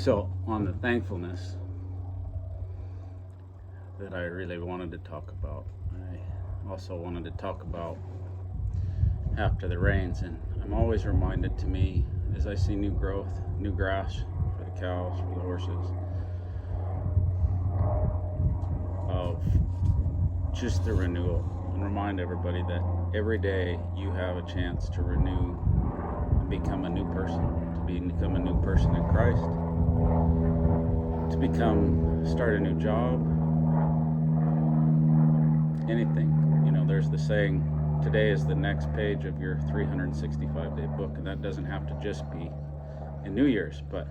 So, on the thankfulness that I really wanted to talk about, I also wanted to talk about after the rains. And I'm always reminded, to me, as I see new growth, new grass for the cows, for the horses, of just the renewal. And remind everybody that every day you have a chance to renew and become a new person, to become a new person in Christ, to start a new job, anything. There's the saying, today is the next page of your 365-day book, and that doesn't have to just be in New Year's, but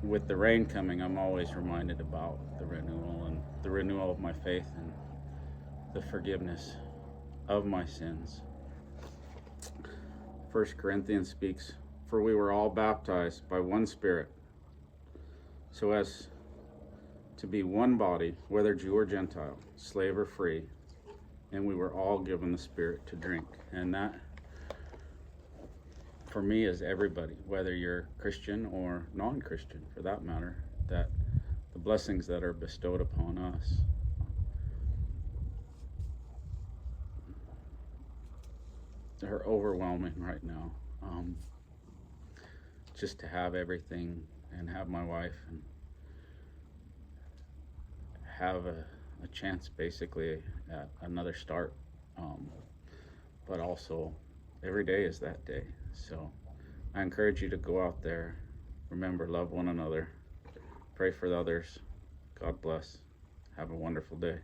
with the rain coming, I'm always reminded about the renewal and the renewal of my faith and the forgiveness of my sins. 1 Corinthians speaks, for we were all baptized by one Spirit, so as to be one body, whether Jew or Gentile, slave or free, and we were all given the Spirit to drink. And that, for me, is everybody, whether you're Christian or non-Christian, for that matter, that the blessings that are bestowed upon us are overwhelming right now. Just to have everything and have my wife and have a chance basically at another start, but also every day is that day. So I encourage you to go out there, remember, love one another, pray for the others. God bless. Have a wonderful day.